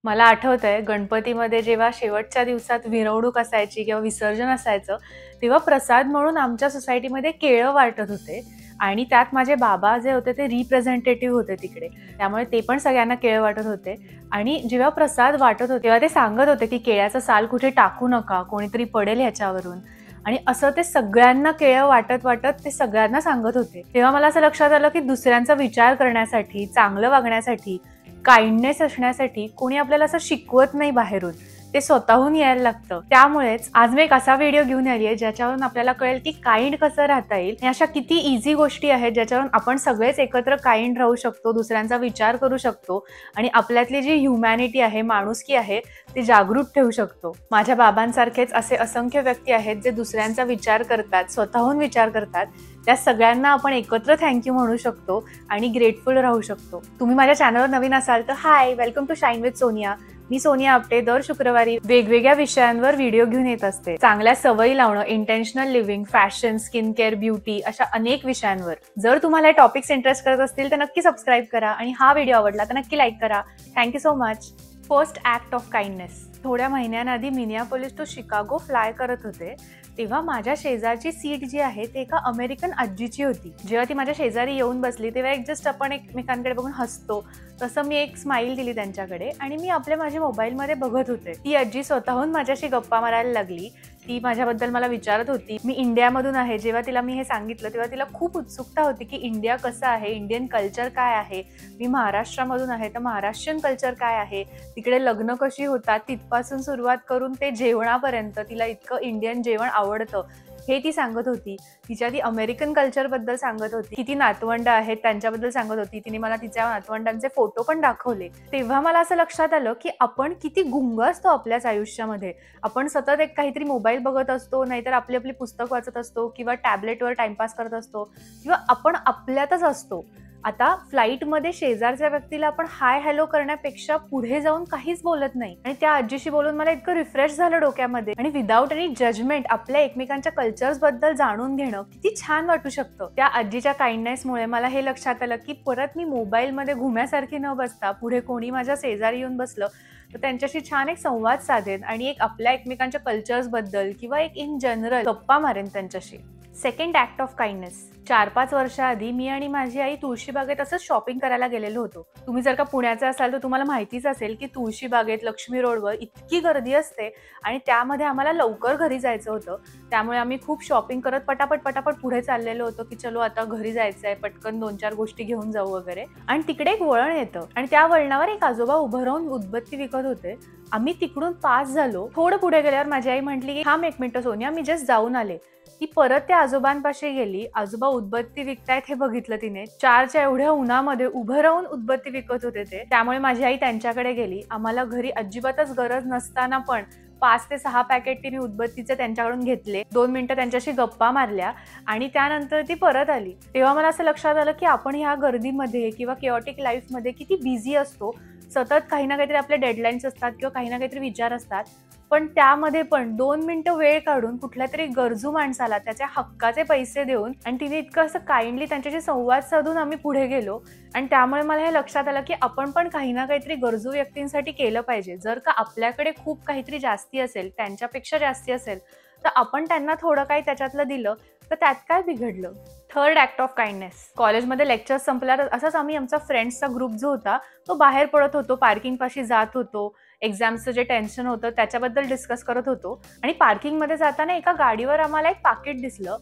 मला आठवतंय गणपतीमध्ये जेव्हा शेवटच्या दिवसात मिरवणूक असायची किंवा विसर्जन असायचं, तेव्हा प्रसाद म्हणून आमच्या सोसायटीमध्ये केळं वाटत होते आणि त्यात माझे बाबा जे होते ते रिप्रेझेंटेटिव्ह होते तिकडे. त्यामुळे ते पण सगळ्यांना केळं वाटत होते आणि जेव्हा प्रसाद वाटत होते, तेव्हा ते सांगत होते, की "केळ्याचं साल कुठे टाकू नका, कोणीतरी पडेल ह्याच्यावरून." आणि असं ते सगळ्यांना केळं वाटत ते सगळ्यांना सांगत होते. तेव्हा मला असं लक्षात आलं, की दुसऱ्यांचा विचार करण्यासाठी, चांगलं वागण्यासाठी, काइंडनेस असण्यासाठी कोणी आपल्याला असं शिकवत नाही बाहेरून, ते स्वतःहून यायला लागतं. त्यामुळेच आज मी एक असा व्हिडिओ घेऊन आली आहे ज्याच्यावरून आपल्याला कळेल की काइंड कसं राहता येईल. आणि अशा किती इझी गोष्टी आहेत ज्याच्यावरून आपण सगळेच एकत्र काइंड राहू शकतो, दुसऱ्यांचा विचार करू शकतो आणि आपल्यातली जी ह्युमॅनिटी आहे, माणुसकी आहे, ती जागृत ठेवू शकतो. माझ्या बाबांसारखेच असे असंख्य व्यक्ती आहेत जे दुसऱ्यांचा विचार करतात, स्वतःहून विचार करतात. त्या सगळ्यांना आपण एकत्र थँक्यू म्हणू शकतो आणि ग्रेटफुल राहू शकतो. तुम्ही माझ्या चॅनलवर नवीन असाल तर hi, welcome to shine with Sonia. मी सोनिया आपटे दर शुक्रवारी वेगवेगळ्या विषयांवर व्हिडिओ घेऊन येत असते. चांगल्या सवयी लावणं, intentional living, fashion, skin care, beauty अशा अनेक विषयांवर. जर तुम्हाला हे टॉपिक्स इंटरेस्ट करत असतील तर नक्की सबस्क्राईब करा आणि हा व्हिडिओ आवडला तर नक्की लाईक करा. Thank you so much. First act of kindness. थोड्या महिन्यांआधी मिनियापोलिस टू शिकागो फ्लाय करत होते, तेव्हा माझ्या शेजारची सीट जी आहे ते एका अमेरिकन आजीची होती. जेव्हा ती माझ्या शेजारी येऊन बसली तेव्हा एक जस्ट आपण एकमेकांकडे बघून हसतो तसं मी एक स्माईल दिली त्यांच्याकडे आणि मी माझ्या मोबाईलमध्ये बघत होते. ती आजी स्वतःहून माझ्याशी गप्पा मारायला लागली. ती माझ्याबद्दल मला विचारत होती. मी इंडियामधून आहे. जेव्हा तिला मी हे सांगितलं तेव्हा तिला खूप उत्सुकता होती की इंडिया कसं आहे, इंडियन कल्चर काय आहे. मी महाराष्ट्रामधून आहे तर महाराष्ट्रीयन कल्चर काय आहे, तिकडे लग्न कशी होतात तिथपासून सुरुवात करून ते जेवणापर्यंत तिला इतकं इंडियन जेवण आवडतं हे ती सांगत होती. ती अमेरिकन कल्चरबद्दल सांगत होती. किती नातवंड आहेत त्यांच्याबद्दल सांगत होती. तिने मला तिच्या नातवंडांचे फोटो पण दाखवले. तेव्हा मला असं लक्षात आलं की आपण किती गुंग असतो आपल्याच आयुष्यामध्ये. आपण सतत एक काहीतरी मोबाईल बघत असतो, नाहीतर आपली आपली पुस्तक वाचत असतो किंवा टॅबलेटवर टाइमपास करत असतो किंवा आपण आपल्यातच असतो. आता फ्लाईटमध्ये शेजारच्या व्यक्तीला आपण हाय हॅलो करण्यापेक्षा पुढे जाऊन काहीच बोलत नाही आणि त्या आजीशी बोलून मला इतकं रिफ्रेश झालं डोक्यामध्ये. आणि विदाऊट एनी जजमेंट आपल्या एकमेकांच्या कल्चर्स बद्दल जाणून घेणं किती छान वाटू शकतं. त्या आजीच्या काइंडनेसमुळे मला हे लक्षात आलं की परत मी मोबाईलमध्ये घुम्यासारखी न बसता पुढे कोणी माझ्या शेजारी येऊन बसलं तर त्यांच्याशी छान एक संवाद साधेन आणि एक आपल्या एकमेकांच्या कल्चर्स बद्दल किंवा एक इन जनरल गप्पा मारेन त्यांच्याशी. Second act of kindness. 4-5 वर्षाआधी मी आणि माझी आई तुळशीबागेत असंच शॉपिंग करायला गेलेलो होतो. तुम्ही जर का पुण्याचे असाल तर तुम्हाला माहितीच असेल की तुळशीबागेत लक्ष्मी रोडवर इतकी गर्दी असते आणि त्यामध्ये आम्हाला लवकर घरी जायचं होतं. त्यामुळे आम्ही खूप शॉपिंग करत पटापट पुढे चाललेलो होतो की चलो आता घरी जायचंय, पटकन 2-4 गोष्टी घेऊन जाऊ वगैरे. आणि तिकडे एक वळण येतं आणि त्या वळणावर एक आजोबा उभं राहून उदबत्ती विकत होते. आम्ही तिकडून पास झालो. थोडं पुढे गेल्यावर माझी आई म्हटली की थांब 1 मिनिट सोनिया, मी जस्ट जाऊन आले. ती परत त्या आजोबांपाशी गेली. आजोबा उदबत्ती विकतायत हे बघितलं तिने. 4च्या एवढ्या उन्हामध्ये उभं राहून उदबत्ती विकत होते ते. त्यामुळे माझी आई त्यांच्याकडे गेली. आम्हाला घरी अजिबातच गरज नसताना पण 5 ते 6 पॅकेट तिने उदबत्तीचे त्यांच्याकडून घेतले. 2 मिनिटं त्यांच्याशी गप्पा मारल्या आणि त्यानंतर ती परत आली. तेव्हा मला असं लक्षात आलं की आपण ह्या गर्दीमध्ये किंवा केओटिक लाईफमध्ये किती बिझी असतो. सतत काही ना काहीतरी आपले डेडलाईन्स असतात किंवा काही ना काहीतरी विचार असतात. पण त्यामध्ये पण 2 मिनिटं वेळ काढून कुठल्या तरी गरजू माणसाला त्याच्या हक्काचे पैसे देऊन आणि तिने इतकं असं काइंडली त्यांच्याशी संवाद साधून आम्ही पुढे गेलो. आणि त्यामुळे मला हे लक्षात आलं की आपण पण काही ना काहीतरी गरजू व्यक्तींसाठी केलं पाहिजे. जर का आपल्याकडे खूप काहीतरी जास्ती असेल, त्यांच्यापेक्षा जास्ती असेल, तर आपण त्यांना थोडं काही त्याच्यातलं दिलं तर त्यात काय बिघडलं. Third act of kindness. कॉलेजमध्ये लेक्चर्स संपल्यावर असंच आम्ही आमचा फ्रेंड्सचा ग्रुप जो होता तो बाहेर पडत होतो, पार्किंगपाशी जात होतो. एक्झामचं जे टेन्शन होतं त्याच्याबद्दल डिस्कस करत होतो आणि पार्किंगमध्ये जाताना एका गाडीवर आम्हाला एक पाकिट दिसलं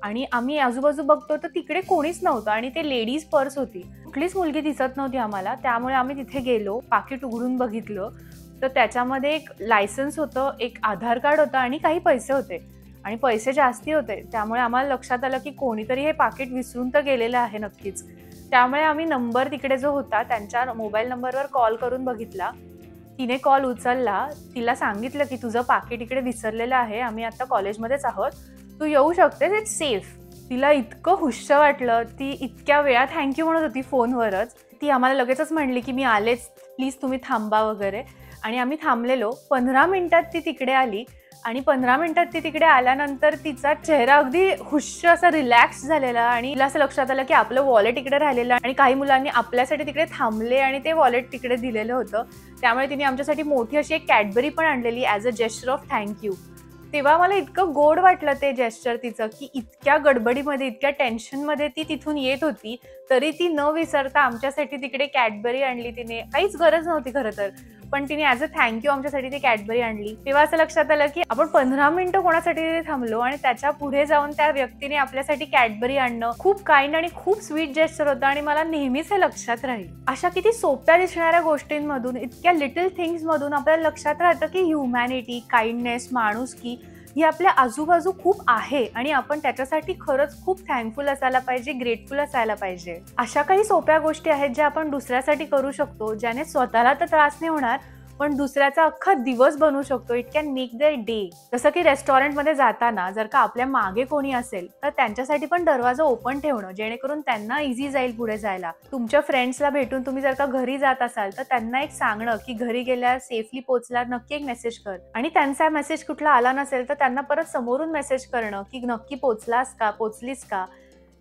आणि आम्ही आजूबाजू बघतो तर तिकडे कोणीच नव्हतं आणि ते लेडीज पर्स होती. कुठलीच मुलगी दिसत नव्हती आम्हाला. त्यामुळे आम्ही तिथे गेलो, पाकिट उघडून बघितलं तर त्याच्यामध्ये एक लायसन्स होतं, एक आधार कार्ड होतं आणि काही पैसे होते आणि पैसे जास्ती होते. त्यामुळे आम्हाला लक्षात आलं की कोणीतरी हे पाकिट विसरून तर गेलेलं आहे नक्कीच. त्यामुळे आम्ही नंबर तिकडे जो होता त्यांच्या मोबाईल नंबरवर कॉल करून बघितला. तिने कॉल उचलला. तिला सांगितलं की तुझं पाकिट इकडे विसरलेलं आहे, आम्ही आता कॉलेजमध्येच आहोत, तू येऊ शकतेस, इट्स सेफ. तिला इतकं हुश्श वाटलं. ती इतक्या वेळा थँक्यू म्हणत होती फोनवरच. ती आम्हाला लगेचच म्हणली की मी आलेच, प्लीज तुम्ही थांबा वगैरे. आणि आम्ही थांबलेलो. 15 मिनिटात ती तिकडे आली आणि 15 मिनिटात ती तिकडे आल्यानंतर तिचा चेहरा अगदी हुश असा रिलॅक्स झालेला आणि तिला असं लक्षात आलं की आपलं वॉलेट इकडे राहिलेलं आणि काही मुलांनी आपल्यासाठी तिकडे थांबले आणि ते वॉलेट तिकडे दिलेलं होतं. त्यामुळे तिने आमच्यासाठी मोठी अशी एक कॅडबरी पण आणलेली as a gesture of thank you. तेव्हा मला इतकं गोड वाटलं ते जेस्चर तिचं, की इतक्या गडबडीमध्ये, इतक्या टेन्शनमध्ये ती तिथून येत होती, तरी ती न विसरता आमच्यासाठी तिकडे कॅडबरी आणली तिने. काहीच गरज नव्हती खरं तर, पण तिने ॲज अ थँक्यू आमच्यासाठी ती कॅडबरी आणली. तेव्हा असं लक्षात आलं की आपण 15 मिनिटं कोणासाठी तिथे थांबलो आणि त्याच्या पुढे जाऊन त्या व्यक्तीने आपल्यासाठी कॅडबरी आणणं खूप काइंड आणि खूप स्वीट जेस्चर होतं आणि मला नेहमीच हे लक्षात राहील. अशा किती सोप्या दिसणाऱ्या गोष्टींमधून, इतक्या लिटल थिंग्समधून आपल्याला लक्षात राहतं की ह्युमॅनिटी, काइंडनेस, माणुसकी ही आपल्या आजूबाजू खूप आहे आणि आपण त्याच्यासाठी खरंच खूप थँकफुल असायला पाहिजे, ग्रेटफुल असायला पाहिजे. अशा काही सोप्या गोष्टी आहेत ज्या आपण दुसऱ्यासाठी करू शकतो, ज्याने स्वतःला तर त्रास नाही होणार पण दुसऱ्याचा अख्खा दिवस बनवू शकतो. It can make their day. जसं की रेस्टॉरंटमध्ये जाताना जर का आपल्या मागे कोणी असेल तर त्यांच्यासाठी पण दरवाजा ओपन ठेवणं, जेणेकरून त्यांना इझी जाईल पुढे जायला. तुमच्या फ्रेंड्सला भेटून तुम्ही जर का घरी जात असाल तर त्यांना एक सांगणं की घरी गेल्यावर सेफली पोहोचल्यावर नक्की एक मेसेज कर. आणि त्यांचा मेसेज कुठला आला नसेल तर त्यांना परत समोरून मेसेज करणं की नक्की पोहोचलास का, पोहोचलीस का.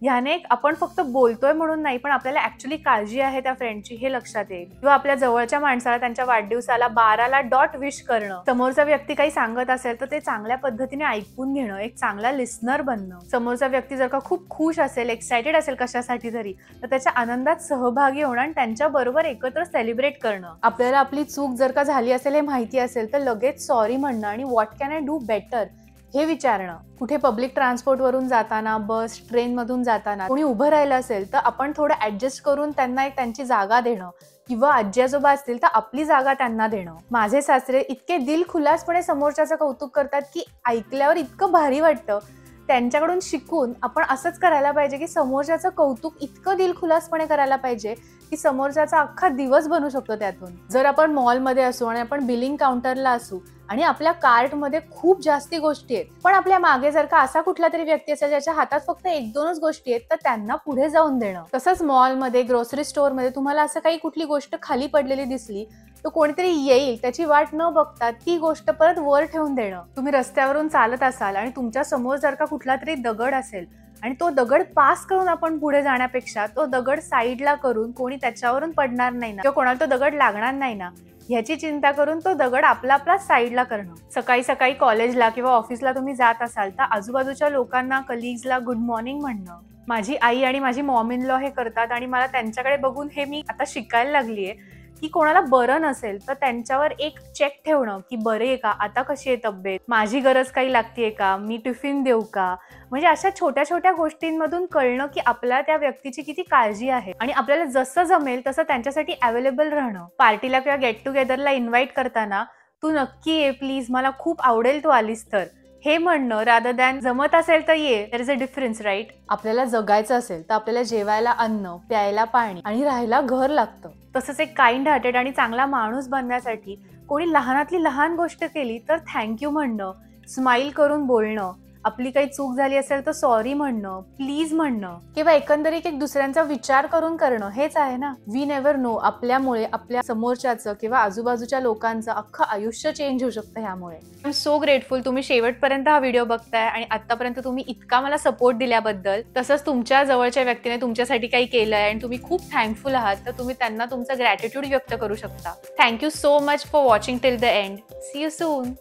ह्याने आपण फक्त बोलतोय म्हणून नाही, पण आपल्याला ऍक्च्युली काळजी आहे त्या फ्रेंडची हे लक्षात येईल. किंवा आपल्या जवळच्या माणसाला त्यांच्या वाढदिवसाला 12ला डॉट विश करणं. समोरचा व्यक्ती काही सांगत असेल तर ते चांगल्या पद्धतीने ऐकून घेणं, एक चांगला लिस्नर बनणं. समोरचा व्यक्ती जर का खूप खुश असेल, एक्सायटेड असेल कशासाठी तरी, तर त्याच्या आनंदात सहभागी होणं आणि त्यांच्या बरोबर एकत्र सेलिब्रेट करणं. आपल्याला आपली चूक जर का झाली असेल हे माहिती असेल तर लगेच सॉरी म्हणणं आणि what can I do better हे विचारणं. कुठे पब्लिक ट्रान्सपोर्ट वरून जाताना, बस, ट्रेन मधून जाताना कोणी उभं राहिलं असेल तर आपण थोडं ऍडजस्ट करून त्यांना एक त्यांची जागा देणं किंवा आजी आजोबा असतील तर आपली जागा त्यांना देणं. माझे सासरे इतके दिलखुलासपणे समोरच्याचं कौतुक करतात की ऐकल्यावर इतकं भारी वाटतं. त्यांच्याकडून शिकून आपण असंच करायला पाहिजे की समोरच्याचं कौतुक इतकं दिलखुलासपणे करायला पाहिजे की समोरच्याचा अख्खा दिवस बनू शकतो त्यातून. जर आपण मॉलमध्ये असू आणि आपण बिलिंग काउंटरला असू आणि आपल्या कार्टमध्ये खूप जास्ती गोष्टी आहेत, पण आपल्या मागे जर का असा कुठला तरी व्यक्ती असेल ज्याच्या हातात फक्त 1-2च गोष्टी आहेत, तर त्यांना पुढे जाऊन देणं. तसंच मॉलमध्ये, ग्रोसरी स्टोअरमध्ये तुम्हाला असं काही कुठली गोष्ट खाली पडलेली दिसली तर कोणीतरी येईल त्याची वाट न बघता ती गोष्ट परत वर ठेवून देणं. तुम्ही रस्त्यावरून चालत असाल आणि तुमच्या समोर जर का कुठला तरी दगड असेल आणि तो दगड पास करून आपण पुढे जाण्यापेक्षा तो दगड साईडला करून कोणी त्याच्यावरून पडणार नाही ना किंवा कोणाला तो दगड लागणार नाही ना ह्याची चिंता करून तो दगड आपला साईडला करणं. सकाळी सकाळी कॉलेजला किंवा ऑफिसला तुम्ही जात असाल तर आजूबाजूच्या लोकांना, कलिग्सला गुड मॉर्निंग म्हणणं. माझी आई आणि माझी मॉम इन लॉ हे करतात आणि मला त्यांच्याकडे बघून हे मी आता शिकायला लागलीये की कोणाला बरं नसेल तर त्यांच्यावर एक चेक ठेवणं की बरे आहे का, आता कशी आहे तब्येत, माझी गरज काही लागतेय का, मी टिफिन देऊ का. म्हणजे अशा छोट्या छोट्या गोष्टींमधून कळणं की आपल्या त्या व्यक्तीची किती काळजी आहे आणि आपल्याला जसं जमेल तसं त्यांच्यासाठी अवेलेबल राहणं. पार्टीला किंवा गेट टुगेदरला इन्व्हाइट करताना तू नक्की ये प्लीज, मला खूप आवडेल तू आलीस तर, हे म्हणणं रादर दॅन जमत असेल तर ये. There is a difference, right. आपल्याला जगायचं असेल तर आपल्याला जेवायला अन्न, प्यायला पाणी आणि राहायला घर लागतं. तसंच एक काइंड हार्टेड आणि चांगला माणूस बनण्यासाठी कोणी लहानातली लहान गोष्ट केली तर थँक्यू म्हणणं, स्माइल करून बोलणं, आपली काही चूक झाली असेल तर सॉरी म्हणणं, प्लीज म्हणणं किंवा एकंदरीत एक दुसऱ्यांचा विचार करून करणं हेच आहे ना. वी नेव्हर नो, आपल्यामुळे आपल्या समोरच्याचं किंवा आजूबाजूच्या लोकांचं अख्खं आयुष्य चेंज होऊ शकतं ह्यामुळे. आय एम सो ग्रेटफुल तुम्ही शेवटपर्यंत हा व्हिडिओ बघताय आणि आतापर्यंत तुम्ही इतका मला सपोर्ट दिल्याबद्दल. तसंच तुमच्या जवळच्या व्यक्तीने तुमच्यासाठी काही केलंय आणि तुम्ही खूप थँकफुल आहात तर तुम्ही त्यांना तुमचं ग्रॅटिट्यूड व्यक्त करू शकता. Thank you so much for watching till the end. See you soon.